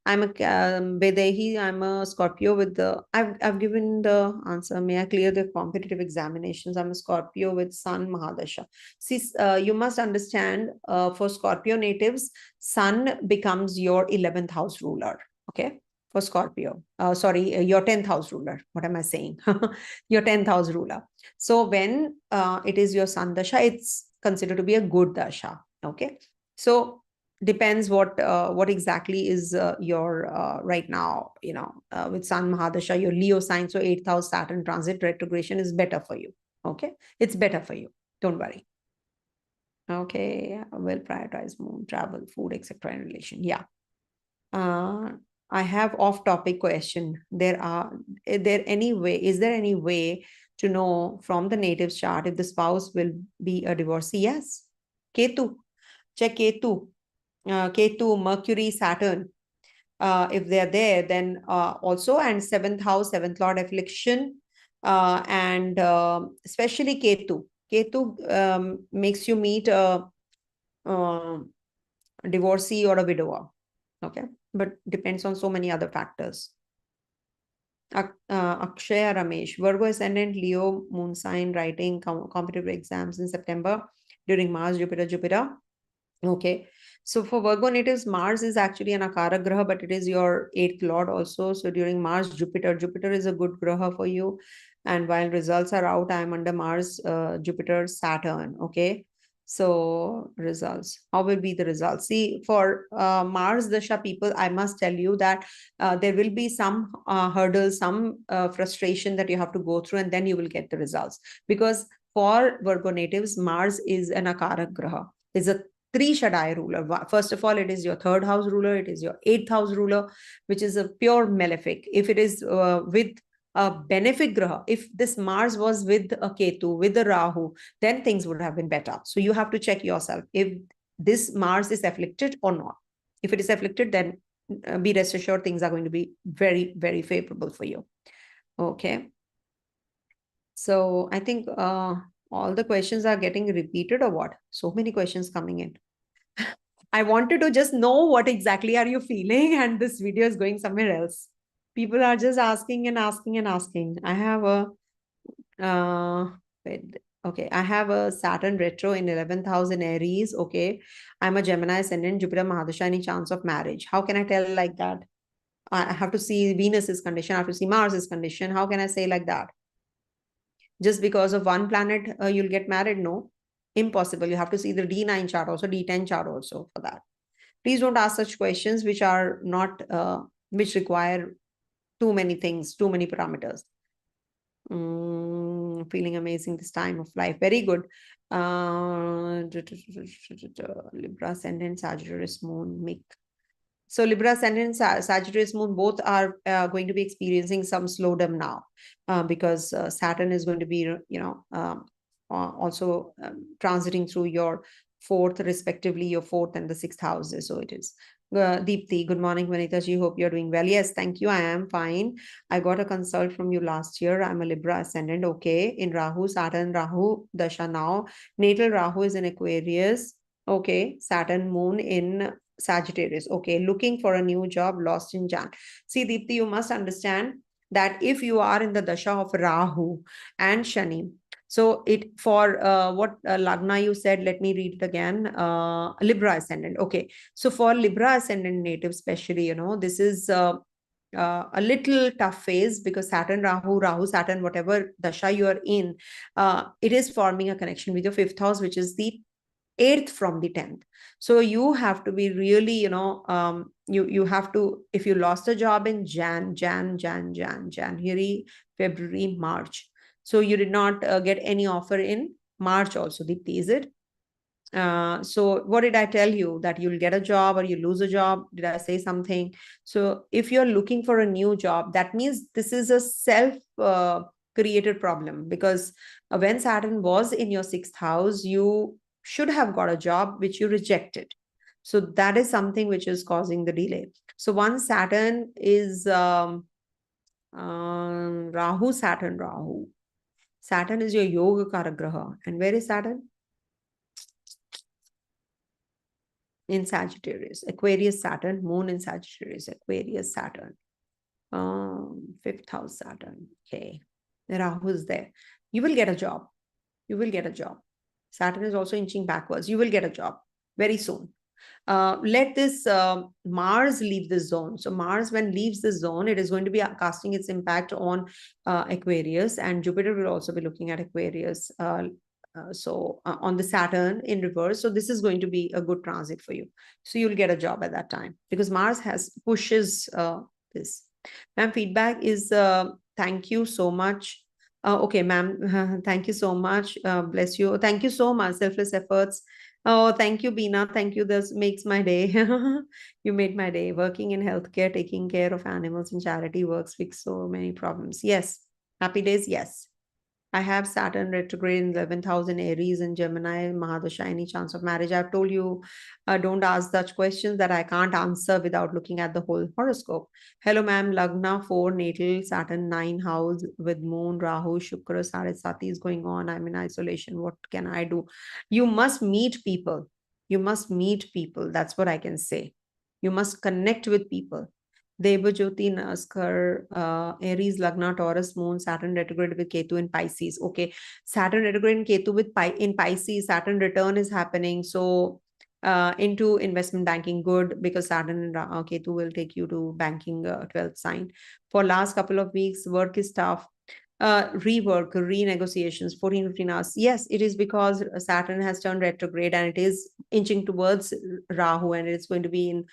S1: I'm a Vedehi. I'm a Scorpio with the. I've given the answer. May I clear the competitive examinations? I'm a Scorpio with Sun Mahadasha. See, you must understand. For Scorpio natives, Sun becomes your 11th house ruler. Okay, for Scorpio. Sorry, your 10th house ruler. What am I saying? Your 10th house ruler. So when it is your Sun Dasha, it's considered to be a good Dasha. Okay, so depends what exactly is your right now, with Sun Mahadasha, your Leo sign. So 8th house Saturn transit retrogression is better for you. Okay, it's better for you. Don't worry. Okay, will prioritize moon, travel, food, etc. in relation. Yeah. I have off-topic question. Is there any way to know from the native chart if the spouse will be a divorcee? Yes. Ketu. Check Ketu. Ketu, Mercury, Saturn. If they're there, then also, and 7th house, 7th lord affliction, and especially Ketu. Ketu makes you meet a divorcee or a widower. Okay, but depends on so many other factors. Akshay Ramesh, Virgo ascendant, Leo, moon sign, writing competitive exams in September during Mars, Jupiter. Okay. So for Virgo natives, Mars is actually an Akara Graha, but it is your 8th lord also. So during Mars, Jupiter is a good Graha for you. And while results are out, I'm under Mars, Jupiter, Saturn. Okay. So results, how will be the results? See, for Mars Dasha people, I must tell you that there will be some hurdles, some frustration that you have to go through, and then you will get the results. Because for Virgo natives, Mars is an Akara Graha, is a three Shaddai ruler. First of all, it is your 3rd house ruler, it is your 8th house ruler, which is a pure malefic. If it is with a benefic graha, if this Mars was with a Ketu, with a Rahu, then things would have been better. So you have to check yourself if this Mars is afflicted or not. If it is afflicted, then be rest assured things are going to be very, very favorable for you. Okay. So I think all the questions are getting repeated or what? So many questions coming in. I wanted to just know what exactly are you feeling, and this video is going somewhere else. People are just asking and asking and asking. I have a okay, I have a Saturn retro in 11th house in Aries. Okay, I'm a Gemini ascendant, Jupiter Mahadasha. Any chance of marriage? How can I tell like that? I have to see Venus's condition. I have to see Mars's condition. How can I say like that? Just because of one planet, you'll get married? No, impossible. You have to see the D9 chart also, D10 chart also for that. Please don't ask such questions which are not, which require too many things, too many parameters. Feeling amazing this time of life. Very good. Libra ascendant, Sagittarius moon, Mick. So Libra ascendant, Sagittarius moon, both are going to be experiencing some slowdown now, because Saturn is going to be, also transiting through your 4th, respectively, your 4th and the 6th houses. So it is. Deepthi, good morning, Vanita ji. Hope you're doing well. Yes, thank you. I am fine. I got a consult from you last year. I'm a Libra ascendant. Okay. In Rahu, Saturn, Rahu, Dasha now. Natal Rahu is in Aquarius. Okay. Saturn, moon in Sagittarius. Okay. Looking for a new job, lost in Jan. See, Deepthi, you must understand that if you are in the Dasha of Rahu and Shani, so it for what Lagna you said, let me read it again. Libra ascendant. Okay. So for Libra ascendant native, especially, this is a little tough phase because Saturn, Rahu, Saturn, whatever Dasha you are in, it is forming a connection with your 5th house, which is the 8th from the 10th. So you have to be really, you have to, if you lost a job in January, February, March. So you did not get any offer in March also, Deepthi, is it? So what did I tell you? That you'll get a job or you lose a job? Did I say something? So if you're looking for a new job, that means this is a self-created problem, because when Saturn was in your 6th house, you should have got a job which you rejected. So that is something which is causing the delay. So once Saturn is Rahu, Saturn is your Yoga Karagraha. And where is Saturn? in Sagittarius. Aquarius Saturn, moon in Sagittarius, Aquarius Saturn. Fifth house Saturn. Okay. Rahu is there. You will get a job. You will get a job. Saturn is also inching backwards. You will get a job very soon. Let this Mars leave the zone. So Mars, when leaves the zone, it is going to be casting its impact on Aquarius, and Jupiter will also be looking at Aquarius. On the Saturn in reverse. So this is going to be a good transit for you. So you'll get a job at that time because Mars has pushes this. Ma'am, feedback is thank you so much. Okay, ma'am, thank you so much. Bless you. Thank you so much. Selfless efforts. Oh, thank you, Beena. Thank you. This makes my day. You made my day. Working in healthcare, taking care of animals and charity works fix so many problems. Yes. Happy days. Yes. I have Saturn retrograde in 11th house in Aries and Gemini, Mahadasha, any chance of marriage? I've told you, don't ask such questions that I can't answer without looking at the whole horoscope. Hello, ma'am. Lagna 4, natal, Saturn 9 house with moon, Rahu, Shukra, Sarasati is going on. I'm in isolation. What can I do? You must meet people. You must meet people. That's what I can say. You must connect with people. Devajyoti Naskar, Aries, Lagna, Taurus, Moon, Saturn retrograde with Ketu in Pisces. Okay, Saturn retrograde and Ketu with in Pisces, Saturn return is happening. So into investment banking, good, because Saturn and Ketu will take you to banking 12th sign. For last couple of weeks, work is tough. Rework, renegotiations, 14, 15 hours. Yes, it is because Saturn has turned retrograde and it is inching towards Rahu, and it's going to be in,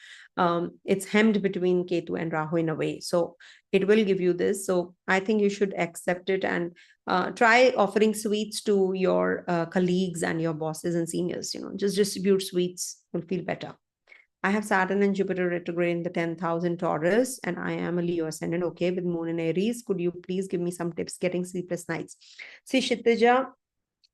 S1: it's hemmed between Ketu and Rahu in a way. So it will give you this. So I think you should accept it and try offering sweets to your colleagues and your bosses and seniors. Just distribute sweets, will feel better. I have Saturn and Jupiter retrograde in the 10th house in Taurus, and I am a Leo ascendant. Okay, with Moon in Aries. Could you please give me some tips getting sleepless nights? See, Kshitija,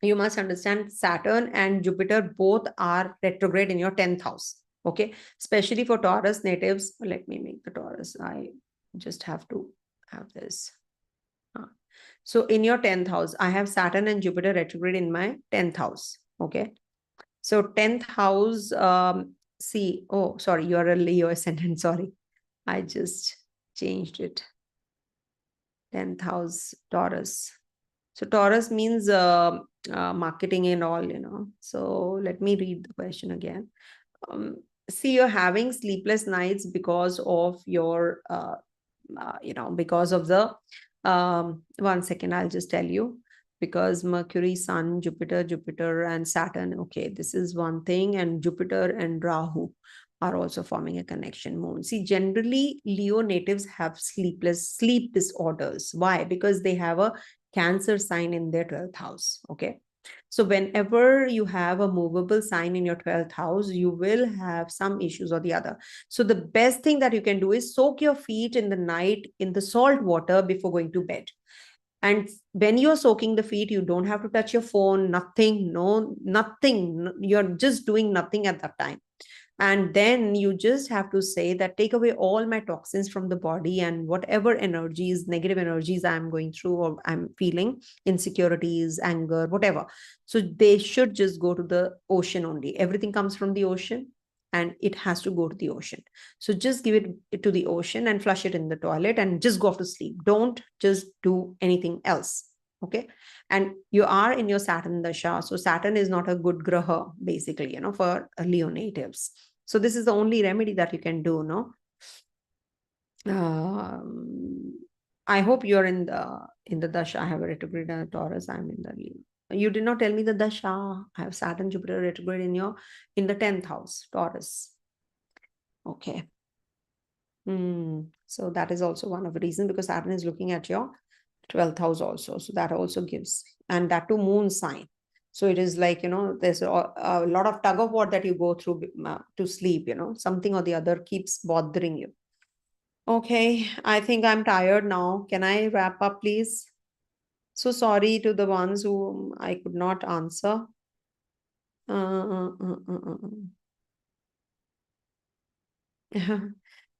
S1: you must understand Saturn and Jupiter both are retrograde in your 10th house. Okay, especially for Taurus natives. Let me make the Taurus. I just have to have this. So in your 10th house, I have Saturn and Jupiter retrograde in my 10th house. Okay, so 10th house. See, oh, sorry, you are a Leo ascendant. Sorry, I just changed it. 10th house, Taurus. So Taurus means marketing and all, So let me read the question again. See, you're having sleepless nights because of your, because of the, 1 second, I'll just tell you. Because Mercury, Sun, Jupiter, and Saturn. Okay, this is one thing. And Jupiter and Rahu are also forming a connection. Moon. See, generally, Leo natives have sleep disorders. Why? Because they have a Cancer sign in their 12th house. Okay. So whenever you have a movable sign in your 12th house, you will have some issues or the other. So the best thing that you can do is soak your feet in the night in the salt water before going to bed. And when you're soaking the feet, you don't have to touch your phone, nothing, nothing. You're just doing nothing at that time. And then you just have to say that take away all my toxins from the body and whatever energies, negative energies I'm going through or I'm feeling, insecurities, anger, whatever. So they should just go to the ocean only. Everything comes from the ocean and it has to go to the ocean. So just give it to the ocean and flush it in the toilet and just go off to sleep. Don't just do anything else. Okay. And you are in your Saturn dasha. So Saturn is not a good graha, basically, for Leo natives. So this is the only remedy that you can do, no? I hope you're in the dasha. I have a retrograde Taurus. I'm in the Leo. You did not tell me the dasha. I have Saturn, Jupiter retrograde in the 10th house, Taurus. Okay. So that is also one of the reasons, because Saturn is looking at your 12th house also. So that also gives, and that too moon sign. So it is like, there's a lot of tug of war that you go through to sleep, something or the other keeps bothering you. Okay, I think I'm tired now. Can I wrap up, please? So sorry to the ones who I could not answer.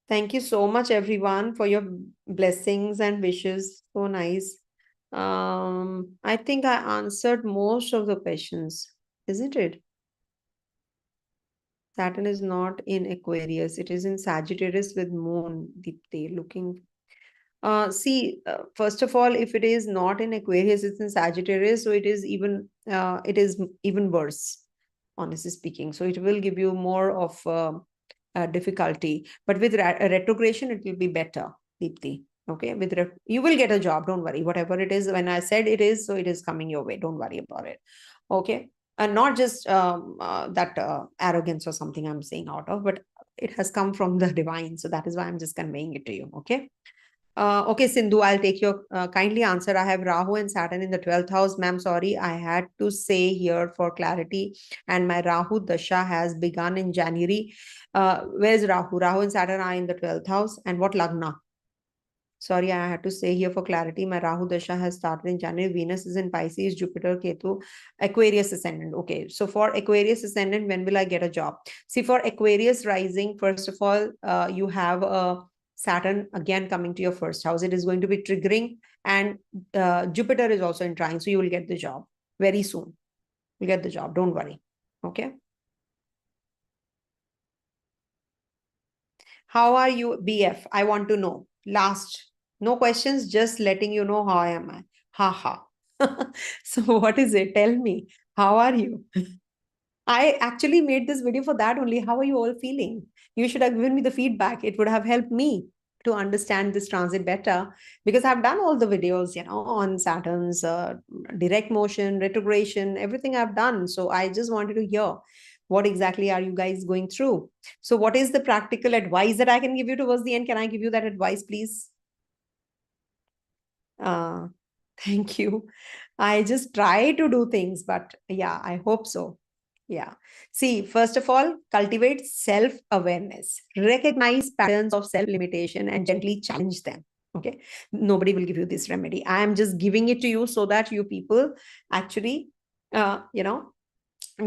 S1: Thank you so much, everyone, for your blessings and wishes. So nice. I think I answered most of the questions, isn't it? Saturn is not in Aquarius. It is in Sagittarius with moon. Deepti, looking. First of all, if it is not in Aquarius, it's in Sagittarius, so it is even worse, honestly speaking. So it will give you more of difficulty. But with retrogression, it will be better, Deepti. Okay, you will get a job. Don't worry. Whatever it is, when I said it is, so it is coming your way. Don't worry about it. Okay, and not just that arrogance or something I'm saying out of, but it has come from the divine. So that is why I'm just conveying it to you. Okay. Okay, Sindhu, I'll take your kindly answer. I have Rahu and Saturn in the 12th house. Ma'am, sorry, I had to say here for clarity. And my Rahu Dasha has begun in January. Where's Rahu? Rahu and Saturn are in the 12th house. And what Lagna? Sorry, I had to say here for clarity. My Rahu Dasha has started in January. Venus is in Pisces, Jupiter, Ketu, Aquarius ascendant. Okay, so for Aquarius ascendant, when will I get a job? See, for Aquarius rising, first of all, you have a Saturn again coming to your first house. It is going to be triggering, and Jupiter is also in trine. So you will get the job very soon. You'll get the job. Don't worry. Okay. How are you, BF? I want to know. Last. No questions, just letting you know how am I. Ha ha. So what is it? Tell me. How are you? I actually made this video for that only. How are you all feeling? You should have given me the feedback. It would have helped me to understand this transit better, because I've done all the videos, on Saturn's direct motion, retrogression, everything I've done. So I just wanted to hear what exactly are you guys going through. So what is the practical advice that I can give you towards the end? Can I give you that advice, please? Uh, thank you. I just try to do things, but yeah, I hope so. Yeah. See, first of all, cultivate self-awareness. Recognize patterns of self-limitation and gently challenge them. Okay. Nobody will give you this remedy. I am just giving it to you so that you people actually,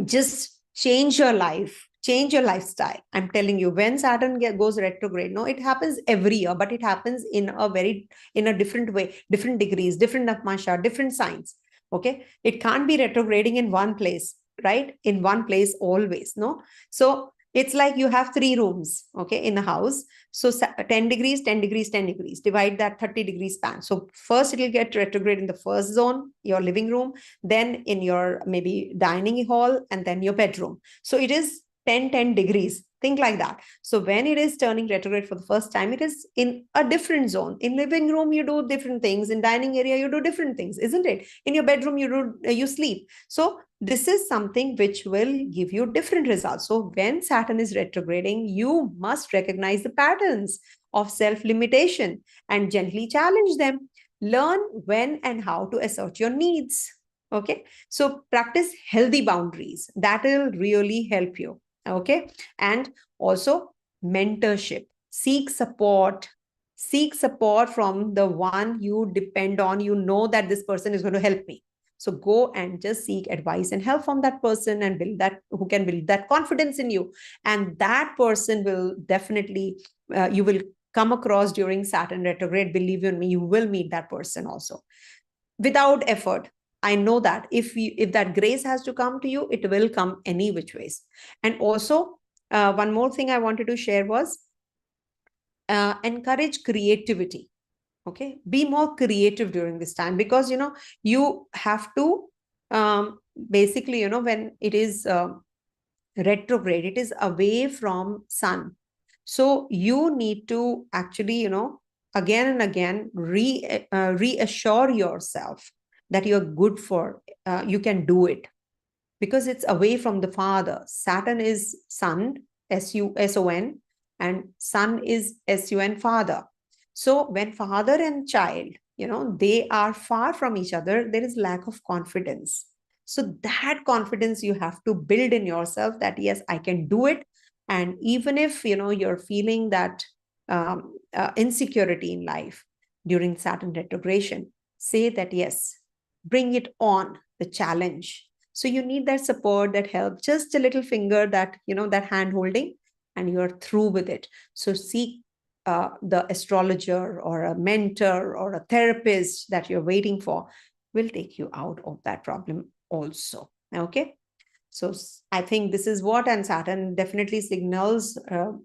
S1: just change your life, change your lifestyle. I'm telling you, when Saturn goes retrograde, no, it happens every year, but it happens in a different way, different degrees, different naksha, different signs. Okay, it can't be retrograding in one place, right? In one place always, no. So it's like you have 3 rooms, okay, in a house. So 10 degrees, 10 degrees, 10 degrees, divide that 30 degree span. So first it will get retrograde in the first zone, your living room, then in your maybe dining hall, and then your bedroom. So it is 10, 10 degrees. Think like that. So when it is turning retrograde for the first time, it is in a different zone. In living room, you do different things. In dining area, you do different things, isn't it? In your bedroom, you sleep. So this is something which will give you different results. So when Saturn is retrograding, you must recognize the patterns of self-limitation and gently challenge them. Learn when and how to assert your needs. Okay, so practice healthy boundaries. That will really help you. Okay, and also mentorship. Seek support from the one you depend on. You know that this person is going to help me. So go and just seek advice and help from that person, and who can build that confidence in you. And that person will definitely, you will come across during Saturn retrograde. Believe you me, you will meet that person also without effort. I know that if that grace has to come to you, it will come any which ways. And also, one more thing I wanted to share was encourage creativity. Okay, be more creative during this time, because you have to basically, when it is retrograde, it is away from sun. So you need to actually, again and again reassure yourself that you're good for, you can do it, because it's away from the father. Saturn is sun, S-U-S-O-N, and sun is S-U-N, father. So when father and child, they are far from each other, there is lack of confidence. So that confidence you have to build in yourself, that yes, I can do it. And even if, you're feeling that insecurity in life during Saturn retrogression, say that yes, bring it on, the challenge. So you need that support, that help, just a little finger, that, that hand holding, and you're through with it. So seek the astrologer or a mentor or a therapist that you're waiting for, will take you out of that problem also. Okay. So I think this is what, and Saturn definitely signals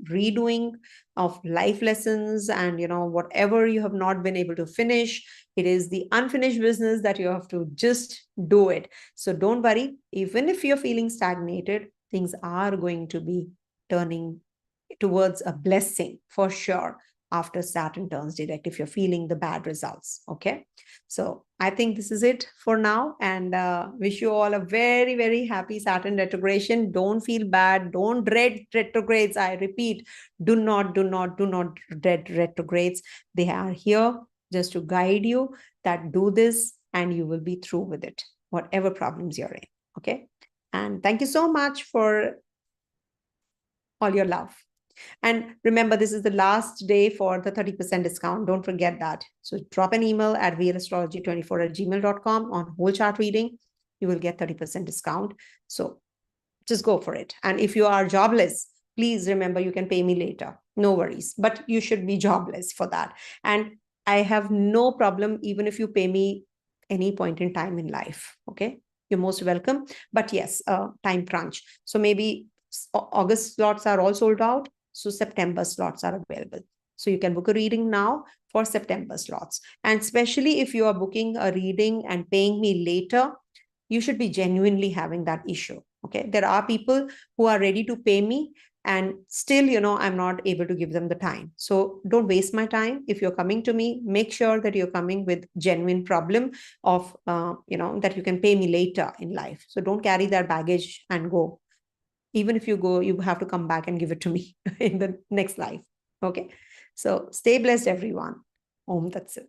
S1: redoing of life lessons, and whatever you have not been able to finish, it is the unfinished business that you have to just do it. So don't worry, even if you're feeling stagnated, things are going to be turning towards a blessing for sure after Saturn turns direct, if you're feeling the bad results. Okay. So I think this is it for now, and wish you all a very, very happy Saturn retrogradation. Don't feel bad. Don't dread retrogrades. I repeat, do not dread retrogrades. They are here just to guide you, that do this and you will be through with it, whatever problems you're in. Okay. And thank you so much for all your love. And remember, this is the last day for the 30% discount. Don't forget that. So drop an email at realastrology24@gmail.com on whole chart reading. You will get 30% discount. So just go for it. And if you are jobless, please remember you can pay me later. No worries. But you should be jobless for that. And I have no problem even if you pay me any point in time in life. Okay. You're most welcome. But yes, time crunch. So maybe August slots are all sold out. So September slots are available. So you can book a reading now for September slots. And especially if you are booking a reading and paying me later, you should be genuinely having that issue. Okay. There are people who are ready to pay me and still, I'm not able to give them the time. So don't waste my time. If you're coming to me, make sure that you're coming with genuine problem of, that you can pay me later in life. So don't carry that baggage and go. Even if you go, you have to come back and give it to me in the next life. Okay. So stay blessed, everyone. Om Tat Sat.